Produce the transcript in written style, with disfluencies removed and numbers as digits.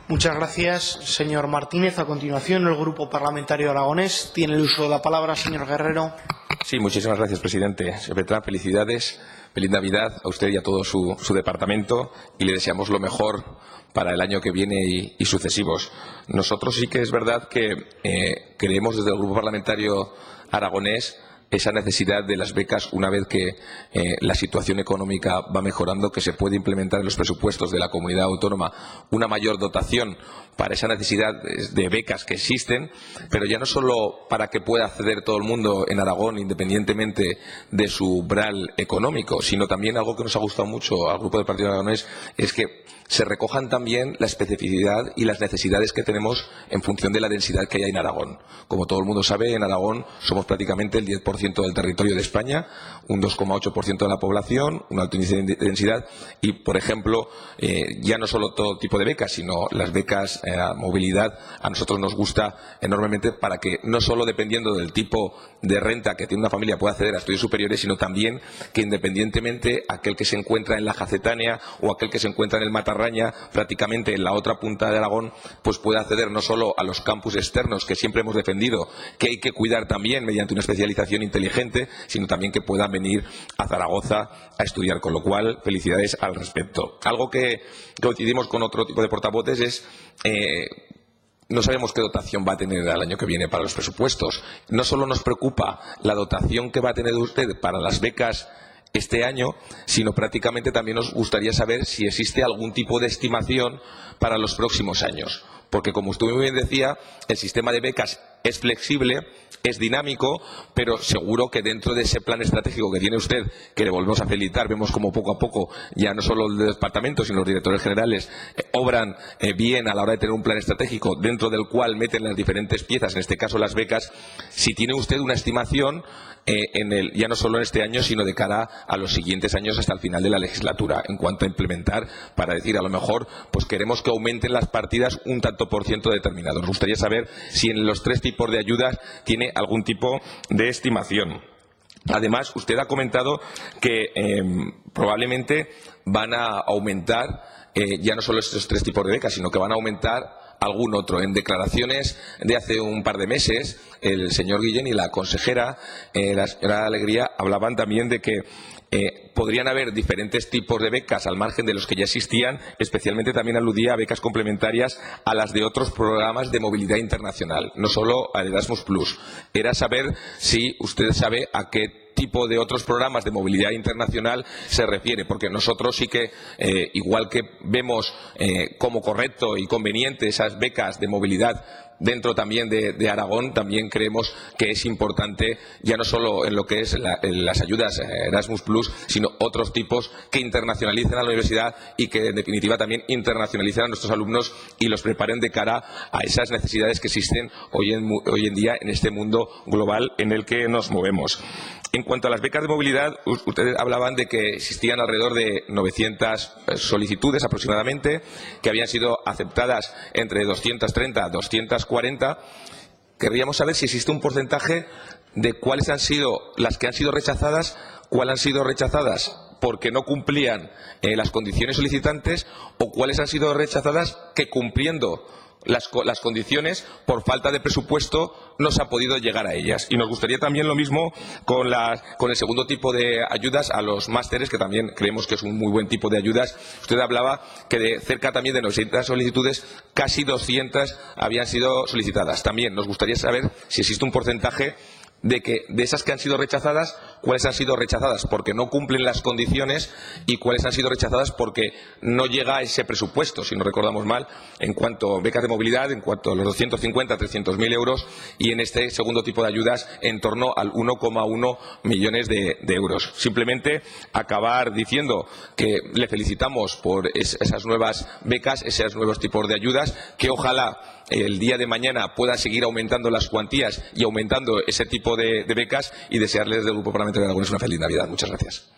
Muchas gracias, señor Martínez. A continuación, el Grupo Parlamentario Aragonés. Tiene el uso de la palabra, señor Guerrero. Sí, muchísimas gracias, presidente. Señor Bertrán, felicidades, feliz Navidad a usted y a todo su departamento, y le deseamos lo mejor para el año que viene y sucesivos. Nosotros sí que es verdad que creemos desde el Grupo Parlamentario Aragonés esa necesidad de las becas, una vez que la situación económica va mejorando, que se puede implementar en los presupuestos de la comunidad autónoma una mayor dotación para esa necesidad de becas que existen, pero ya no solo para que pueda acceder todo el mundo en Aragón independientemente de su umbral económico, sino también algo que nos ha gustado mucho al Grupo del Partido Aragonés, es que se recojan también la especificidad y las necesidades que tenemos en función de la densidad que hay en Aragón. Como todo el mundo sabe, en Aragón somos prácticamente el 10% del territorio de España, un 2,8% de la población, un alto índice de densidad y, por ejemplo, ya no solo todo tipo de becas, sino las becas a movilidad a nosotros nos gusta enormemente, para que no solo dependiendo del tipo de renta que tiene una familia pueda acceder a estudios superiores, sino también que independientemente aquel que se encuentra en la Jacetánea o aquel que se encuentra en el Matarraña, prácticamente en la otra punta de Aragón, pues pueda acceder no solo a los campus externos que siempre hemos defendido que hay que cuidar también mediante una especialización inteligente, sino también que puedan venir a Zaragoza a estudiar, con lo cual felicidades al respecto. Algo que coincidimos con otro tipo de portavoces es no sabemos qué dotación va a tener el año que viene para los presupuestos. No solo nos preocupa la dotación que va a tener usted para las becas este año, sino prácticamente también nos gustaría saber si existe algún tipo de estimación para los próximos años. Porque, como usted muy bien decía, el sistema de becas es flexible, es dinámico, pero seguro que dentro de ese plan estratégico que tiene usted, que le volvemos a felicitar, vemos como poco a poco ya no solo el departamento, sino los directores generales obran bien a la hora de tener un plan estratégico dentro del cual meten las diferentes piezas, en este caso las becas. Si tiene usted una estimación ya no solo en este año, sino de cara a los siguientes años hasta el final de la legislatura, en cuanto a implementar, para decir, a lo mejor, pues queremos que aumenten las partidas un tanto por ciento determinado. Nos gustaría saber si en los tres tipos de ayudas tiene algún tipo de estimación. Además, usted ha comentado que probablemente van a aumentar ya no solo estos tres tipos de becas, sino que van a aumentar algún otro. En declaraciones de hace un par de meses, el señor Guillén y la consejera, la señora Alegría, hablaban también de que podrían haber diferentes tipos de becas al margen de los que ya existían. Especialmente también aludía a becas complementarias a las de otros programas de movilidad internacional, no solo al Erasmus+. Era saber si usted sabe a qué tipo de otros programas de movilidad internacional se refiere, porque nosotros sí que, igual que vemos como correcto y conveniente esas becas de movilidad dentro también de Aragón, también creemos que es importante, ya no solo en lo que es en las ayudas Erasmus+, sino otros tipos que internacionalicen a la universidad y que, en definitiva, también internacionalicen a nuestros alumnos y los preparen de cara a esas necesidades que existen hoy en día en este mundo global en el que nos movemos. En cuanto a las becas de movilidad, ustedes hablaban de que existían alrededor de 900 solicitudes aproximadamente, que habían sido aceptadas entre 230 a 240. Querríamos saber si existe un porcentaje de cuáles han sido las que han sido rechazadas, cuáles han sido rechazadas porque no cumplían las condiciones solicitantes, o cuáles han sido rechazadas que, cumpliendo las condiciones, por falta de presupuesto no se ha podido llegar a ellas. Y nos gustaría también lo mismo con el segundo tipo de ayudas a los másteres, que también creemos que es un muy buen tipo de ayudas. Usted hablaba que de cerca también de 900 solicitudes, casi 200 habían sido solicitadas. También nos gustaría saber si existe un porcentaje de esas que han sido rechazadas, cuáles han sido rechazadas porque no cumplen las condiciones y cuáles han sido rechazadas porque no llega a ese presupuesto, si no recordamos mal, en cuanto a becas de movilidad, en cuanto a los 250 a 300.000 euros, y en este segundo tipo de ayudas en torno al 1,1 millones de euros. Simplemente acabar diciendo que le felicitamos por esas nuevas becas, esos nuevos tipos de ayudas, que ojalá el día de mañana puedan seguir aumentando las cuantías y aumentando ese tipo de becas, y desearles desde el Grupo Parlamentario de Aragonés una feliz Navidad. Muchas gracias.